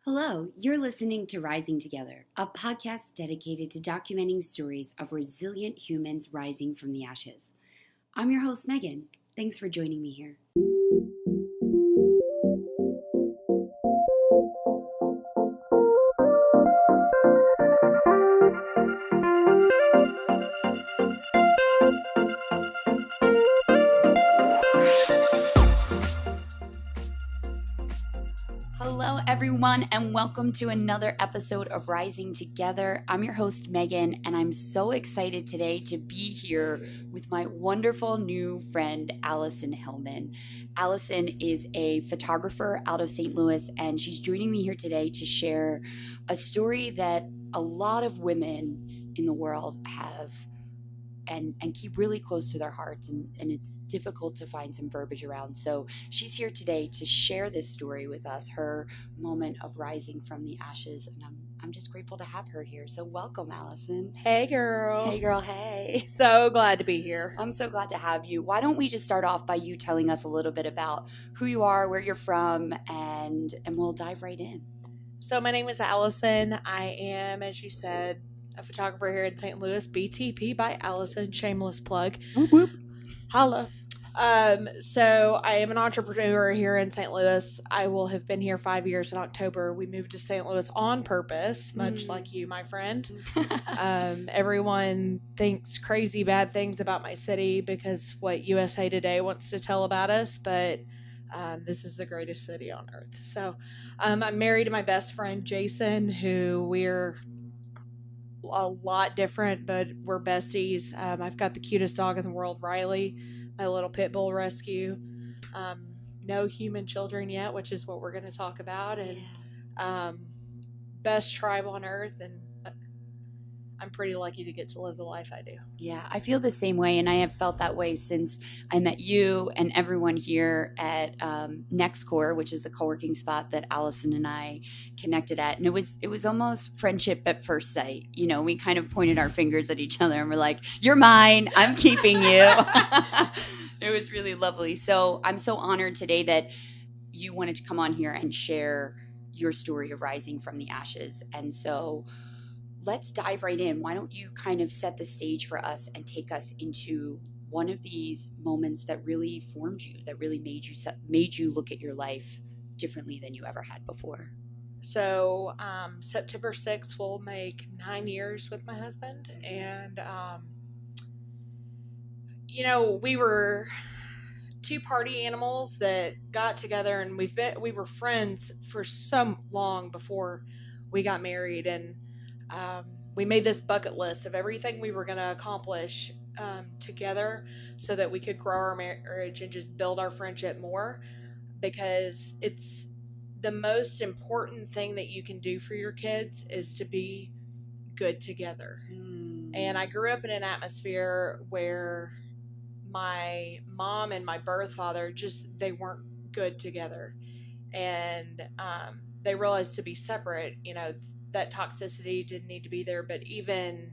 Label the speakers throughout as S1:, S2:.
S1: Hello, you're listening to Rising Together, a podcast dedicated to documenting stories of resilient humans rising from the ashes. I'm your host, Megan. Thanks for joining me here. Hello, everyone, and welcome to another episode of Rising Together. I'm your host, Megan, and I'm so excited today to be here with my wonderful new friend, Alison Hillman. Alison is a photographer out of St. Louis, and she's joining me here today to share a story that a lot of women in the world have and keep really close to their hearts, and it's difficult to find some verbiage around. So she's here today to share this story with us, her moment of rising from the ashes, and I'm just grateful to have her here. So welcome, Alison.
S2: Hey girl.
S1: Hey girl, hey.
S2: So glad to be here.
S1: I'm so glad to have you. Why don't we just start off by you telling us a little bit about who you are, where you're from, and we'll dive right in.
S2: So my name is Alison. I am, as you said, a photographer here in St. Louis. BTP by Alison. Shameless plug.
S1: Whoop, whoop.
S2: Holla. So I am an entrepreneur here in St. Louis. I will have been here 5 years in October. We moved to St. Louis on purpose, much like you, my friend. Everyone thinks crazy bad things about my city because what USA Today wants to tell about us, but this is the greatest city on earth. So I'm married to my best friend, Jason, who we're a lot different, but we're besties. I've got the cutest dog in the world, Riley, my little pit bull rescue. No human children yet, which is what we're going to talk about. And best tribe on earth, and I'm pretty lucky to get to live the life I do.
S1: Yeah, I feel the same way, and I have felt that way since I met you and everyone here at NextCore, which is the co-working spot that Alison and I connected at. And it was almost friendship at first sight. You know, we kind of pointed our fingers at each other and we're like, "You're mine, I'm keeping you." It was really lovely. So I'm so honored today that you wanted to come on here and share your story of rising from the ashes. And so let's dive right in. Why don't you kind of set the stage for us and take us into one of these moments that really formed you, that really made you look at your life differently than you ever had before?
S2: So September 6th will make 9 years with my husband, and we were two party animals that got together, and we were friends for so long before we got married, and we made this bucket list of everything we were going to accomplish together so that we could grow our marriage and just build our friendship more, because it's the most important thing that you can do for your kids is to be good together. And I grew up in an atmosphere where my mom and my birth father they weren't good together, and they realized to be separate, that toxicity didn't need to be there. But even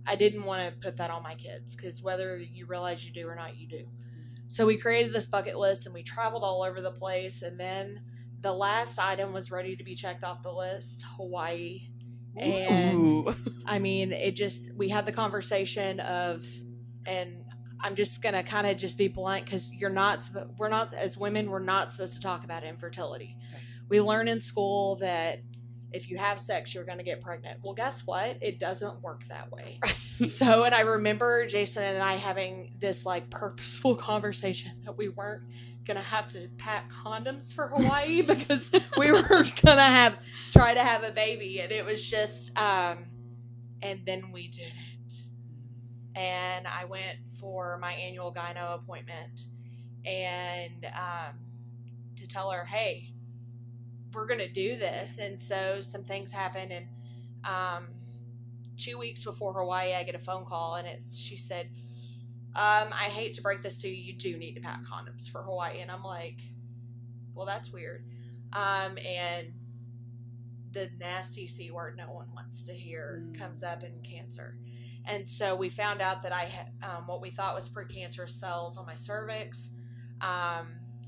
S2: I didn't want to put that on my kids, because whether you realize you do or not, you do. So we created this bucket list and we traveled all over the place, and then the last item was ready to be checked off the list: Hawaii. And I mean, we had the conversation and I'm just gonna kind of just be blunt, because we're not, as women, we're not supposed to talk about infertility. Right. We learn in school that if you have sex, you're going to get pregnant. Well, guess what? It doesn't work that way. So, and I remember Jason and I having this purposeful conversation that we weren't going to have to pack condoms for Hawaii because we were going to try to have a baby. And it was just, and then we did it. And I went for my annual gyno appointment, and to tell her, hey, we're going to do this. And so some things happen, and 2 weeks before Hawaii, I get a phone call, and she said, I hate to break this to you, you do need to pack condoms for Hawaii. And I'm like, well, that's weird. And the nasty C word no one wants to hear comes up in cancer. And so we found out that I had what we thought was precancerous cells on my cervix.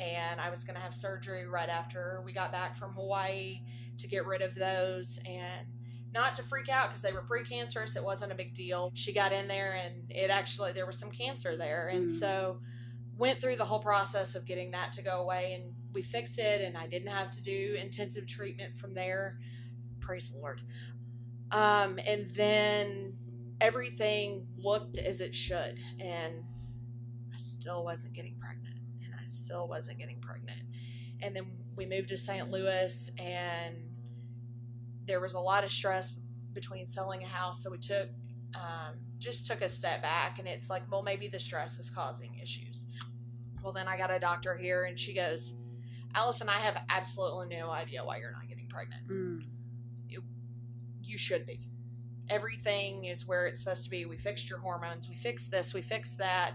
S2: And I was going to have surgery right after we got back from Hawaii. to get rid of those and not to freak out because they were precancerous. It wasn't a big deal. She got in there and there was some cancer there. And so went through the whole process of getting that to go away, and we fixed it, and I didn't have to do intensive treatment from there. Praise the Lord. And then everything looked as it should, and I still wasn't getting pregnant, and then we moved to St. Louis, and there was a lot of stress between selling a house, so we took a step back, and it's like, well, maybe the stress is causing issues. Well, then I got a doctor here, and she goes, Allison, I have absolutely no idea why you're not getting pregnant. You should be. Everything is where it's supposed to be. We fixed your hormones. We fixed this. We fixed that.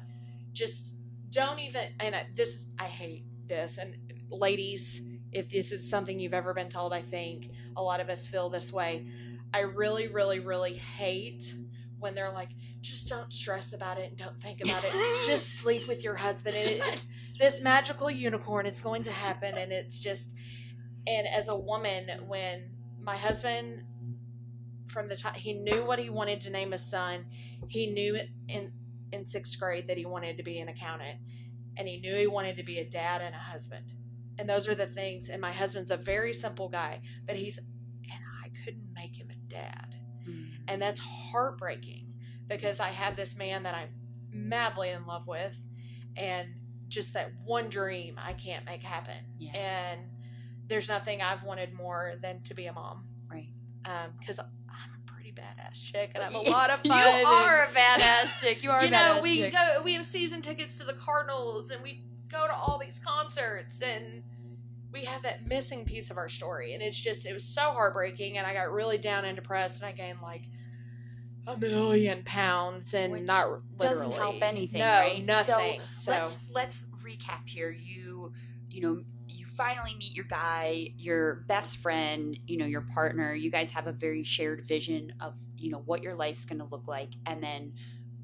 S2: Just don't even, and I hate this. And ladies, if this is something you've ever been told, I think a lot of us feel this way. I really, really, really hate when they're like, just don't stress about it and don't think about it. Just sleep with your husband. And it's this magical unicorn. It's going to happen. And it's just, and as a woman, when my husband, from the time he knew what he wanted to name his son, he knew in sixth grade that he wanted to be an accountant, and he knew he wanted to be a dad and a husband. And those are the things. And my husband's a very simple guy, but and I couldn't make him a dad. And that's heartbreaking because I have this man that I'm madly in love with, and just that one dream I can't make happen. Yeah. And there's nothing I've wanted more than to be a mom.
S1: Right.
S2: Because I'm a pretty badass chick, and I have a lot of fun.
S1: You are a badass chick. You are a badass chick.
S2: We have season tickets to the Cardinals, and we go to all these concerts, and we have that missing piece of our story. And it was so heartbreaking, and I got really down and depressed, and I gained like 1 million pounds, and which not literally.
S1: Doesn't help anything,
S2: no,
S1: right?
S2: Nothing.
S1: So let's recap here. You finally meet your guy, your best friend, your partner. You guys have a very shared vision of, what your life's going to look like. And then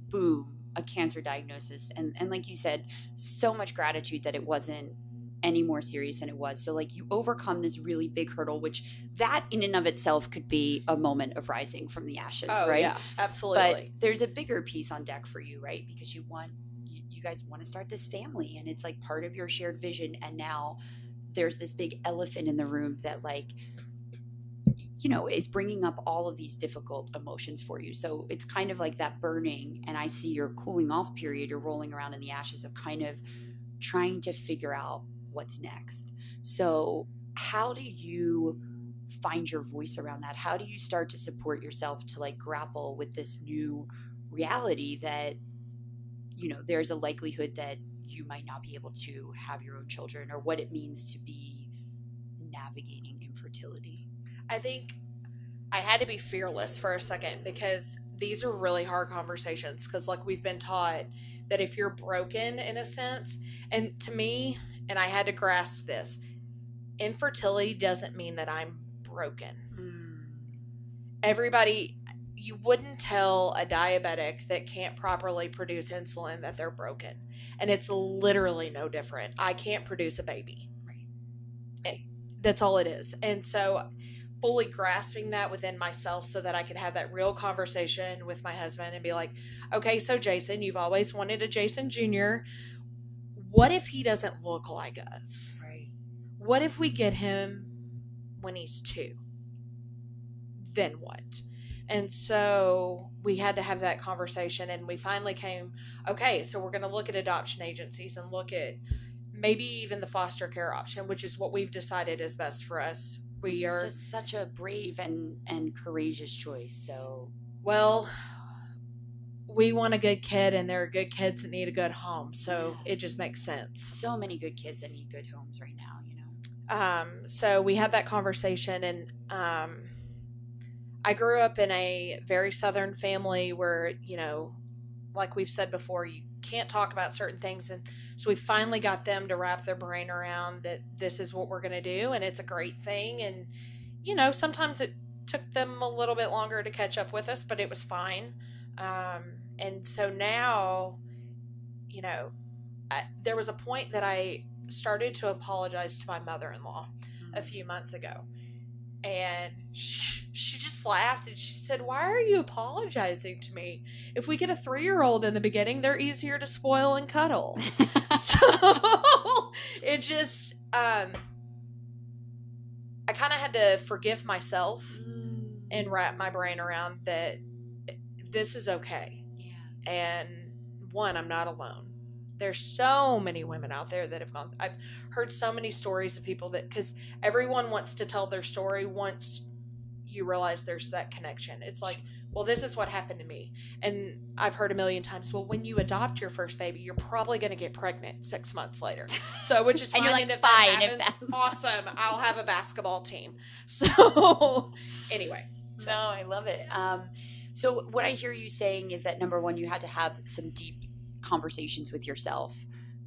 S1: boom, a cancer diagnosis. And like you said, so much gratitude that it wasn't any more serious than it was. So like you overcome this really big hurdle, which that in and of itself could be a moment of rising from the ashes, right?
S2: Yeah, absolutely.
S1: But there's a bigger piece on deck for you, right? Because you guys want to start this family, and it's like part of your shared vision. And now there's this big elephant in the room that is bringing up all of these difficult emotions for you. So it's kind of like that burning, and I see your cooling off period. You're rolling around in the ashes of kind of trying to figure out what's next. So how do you find your voice around that? How do you start to support yourself to grapple with this new reality that, there's a likelihood that you might not be able to have your own children, or what it means to be navigating infertility?
S2: I think I had to be fearless for a second, because these are really hard conversations, because we've been taught that if you're broken in a sense, and to me, and I had to grasp this, infertility doesn't mean that I'm broken. Everybody, you wouldn't tell a diabetic that can't properly produce insulin that they're broken. And it's literally no different. I can't produce a baby. Right. That's all it is. And so fully grasping that within myself so that I could have that real conversation with my husband and be like, okay, so Jason, you've always wanted a Jason Jr. What if he doesn't look like us?
S1: Right.
S2: What if we get him when he's 2? Then what? And so we had to have that conversation, and we finally came, okay, so we're going to look at adoption agencies and look at maybe even the foster care option, which is what we've decided is best for us.
S1: It's just such a brave and courageous choice. So,
S2: well, we want a good kid, and there are good kids that need a good home. So it just makes sense.
S1: So many good kids that need good homes right now,
S2: So we had that conversation, and I grew up in a very Southern family where, like we've said before, you can't talk about certain things. And so we finally got them to wrap their brain around that this is what we're going to do. And it's a great thing. And, sometimes it took them a little bit longer to catch up with us, but it was fine. And so now, there was a point that I started to apologize to my mother-in-law a few months ago. And she just laughed and she said, "Why are you apologizing to me? If we get a 3-year-old in the beginning, they're easier to spoil and cuddle." So it just, I kind of had to forgive myself and wrap my brain around that this is okay.
S1: Yeah.
S2: And one, I'm not alone. There's so many women out there that have gone. I've heard so many stories of people that, because everyone wants to tell their story once you realize there's that connection. It's like, well, this is what happened to me. And I've heard a million times, well, when you adopt your first baby, you're probably going to get pregnant 6 months later. So, which is fine.
S1: And you're like,
S2: and if
S1: fine,
S2: that
S1: if
S2: happens, awesome. I'll have a basketball team. So, anyway.
S1: No, I love it. So what I hear you saying is that, number one, you had to have some deep conversations with yourself,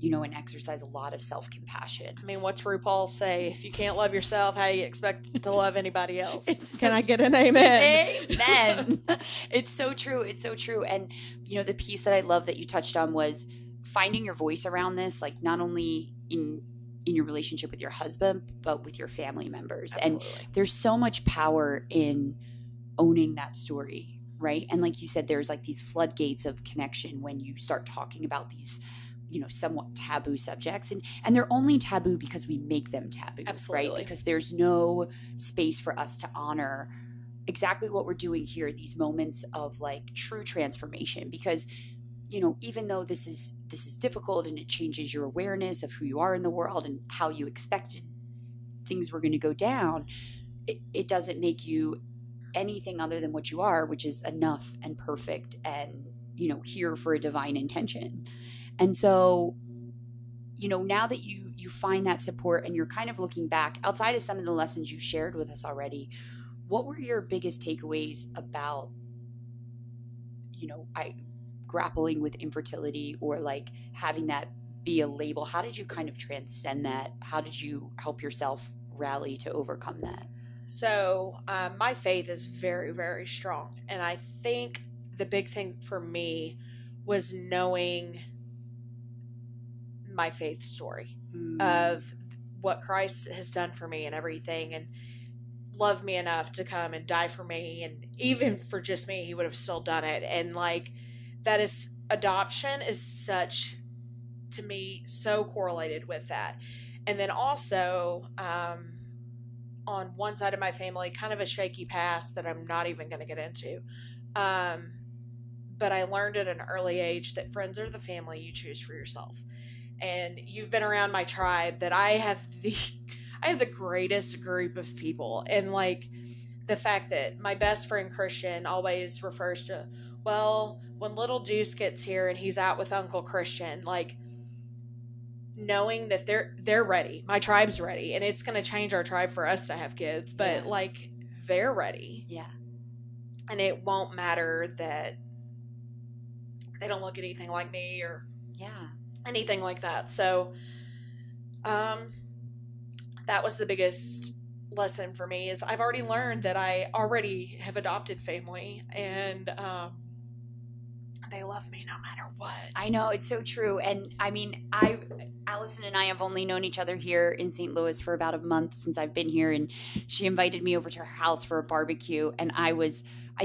S1: and exercise a lot of self-compassion.
S2: I mean, what's RuPaul say? If you can't love yourself, how do you expect to love anybody else?
S1: Can
S2: I get an amen?
S1: Amen. It's so true. It's so true. And, the piece that I love that you touched on was finding your voice around this, like not only in your relationship with your husband, but with your family members.
S2: Absolutely.
S1: And there's so much power in owning that story. Right. And like you said, there's like these floodgates of connection when you start talking about these, somewhat taboo subjects. And they're only taboo because we make them taboo.
S2: Absolutely.
S1: Right? Because there's no space for us to honor exactly what we're doing here, these moments of like true transformation. Because, even though this is difficult and it changes your awareness of who you are in the world and how you expected things were going to go down, it doesn't make you anything other than what you are, which is enough and perfect and, here for a divine intention. And so, now that you find that support and you're kind of looking back outside of some of the lessons you shared with us already, what were your biggest takeaways about, grappling with infertility or like having that be a label? How did you kind of transcend that? How did you help yourself rally to overcome that?
S2: So my faith is very, very strong. And I think the big thing for me was knowing my faith story of what Christ has done for me and everything, and loved me enough to come and die for me. And even for just me, he would have still done it. And like, that is, adoption is such, to me, so correlated with that. And then also, on one side of my family, kind of a shaky past that I'm not even going to get into. But I learned at an early age that friends are the family you choose for yourself. And you've been around my tribe, that I have the greatest group of people. And like the fact that my best friend Christian always refers to, well, when little Deuce gets here and he's out with Uncle Christian, like, knowing that they're ready. My tribe's ready. And it's going to change our tribe for us to have kids. But, like, they're ready.
S1: Yeah.
S2: And it won't matter that they don't look anything like me or anything like that. So, that was the biggest lesson for me, is I've already learned that I already have adopted family. And, they love me no matter what.
S1: I know, it's so true. And I mean, Alison and I have only known each other here in St. Louis for about a month since I've been here, and she invited me over to her house for a barbecue, and I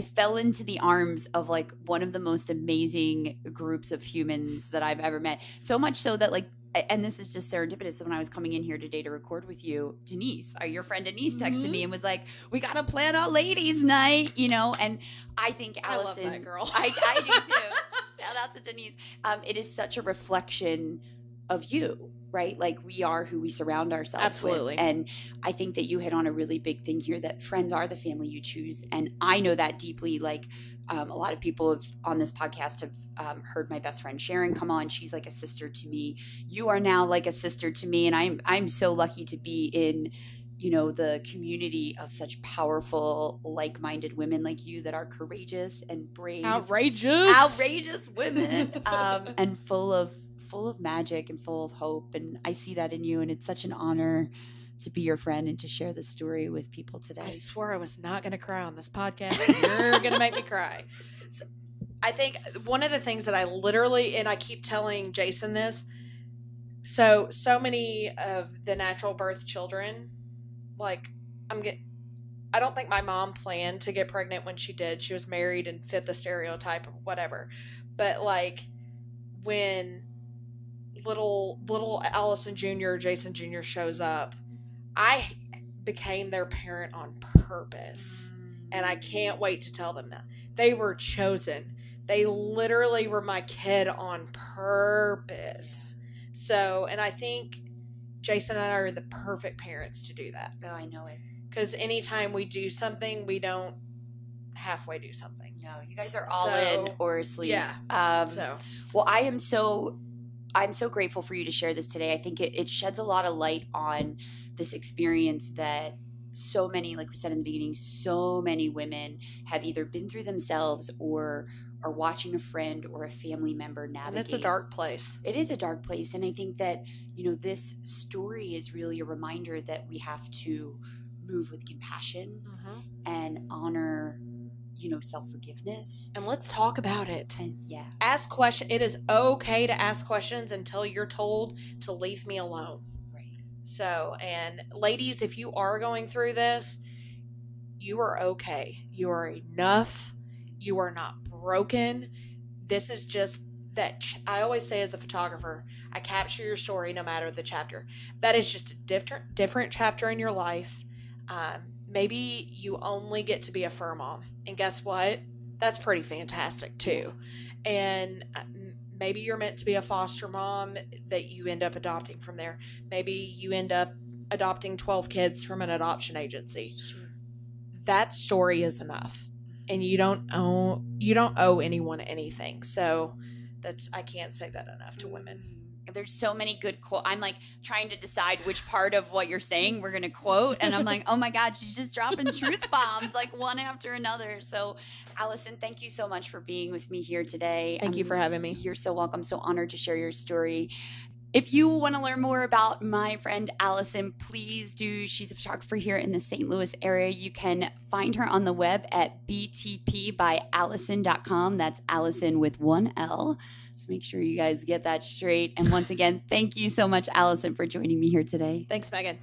S1: fell into the arms of like one of the most amazing groups of humans that I've ever met. So much so that, like, and this is just serendipitous, so when I was coming in here today to record with you, Denise, your friend Denise, texted me and was like, we got to plan a ladies' night, and I think Alison,
S2: I love that girl.
S1: I do too. Shout out to Denise. It is such a reflection of you, right? Like, we are who we surround ourselves
S2: Absolutely.
S1: with. And I think that you hit on a really big thing here, that friends are the family you choose. And I know that deeply. Like, a lot of people on this podcast have heard my best friend Sharon come on. She's like a sister to me. You are now like a sister to me. And I'm so lucky to be in, the community of such powerful, like-minded women like you that are courageous and brave. Outrageous women. And full of magic and full of hope. And I see that in you. And it's such an honor to be your friend and to share this story with people today.
S2: I swore I was not going to cry on this podcast. You're going to make me cry. So, I think one of the things that I literally, and I keep telling Jason this, so many of the natural birth children, like, I don't think my mom planned to get pregnant when she did. She was married and fit the stereotype or whatever. But like when little Allison Jr., Jason Jr. shows up, I became their parent on purpose. And I can't wait to tell them that. They were chosen. They literally were my kid on purpose. So, and I think Jason and I are the perfect parents to do that.
S1: Oh, I know it.
S2: Because anytime we do something, we don't halfway do something.
S1: No, you guys are all in or asleep.
S2: Yeah.
S1: Well, I'm so grateful for you to share this today. I think it sheds a lot of light on this experience that so many, like we said in the beginning, so many women have either been through themselves or are watching a friend or a family member navigate.
S2: And it's a dark place.
S1: It is a dark place. And I think that, this story is really a reminder that we have to move with compassion and honor, self-forgiveness.
S2: And let's talk about it.
S1: And yeah.
S2: Ask questions. It is okay to ask questions until you're told to leave me alone.
S1: Right.
S2: So, and ladies, if you are going through this, you are okay. You are enough. You are not broken. This is just that I always say as a photographer, I capture your story no matter the chapter. That is just a different chapter in your life. Maybe you only get to be a fur mom. And guess what? That's pretty fantastic too. And maybe you're meant to be a foster mom that you end up adopting from there. Maybe you end up adopting 12 kids from an adoption agency.
S1: Sure.
S2: That story is enough. And you don't owe anyone anything. So I can't say that enough to women.
S1: There's so many good quotes. I'm like trying to decide which part of what you're saying we're going to quote. And I'm like, oh my God, she's just dropping truth bombs like one after another. So Alison, thank you so much for being with me here today.
S2: Thank you for having me.
S1: You're so welcome. So honored to share your story. If you want to learn more about my friend Alison, please do. She's a photographer here in the St. Louis area. You can find her on the web at btpbyalison.com. That's Alison with one L. So make sure you guys get that straight. And once again, thank you so much, Alison, for joining me here today.
S2: Thanks, Megan.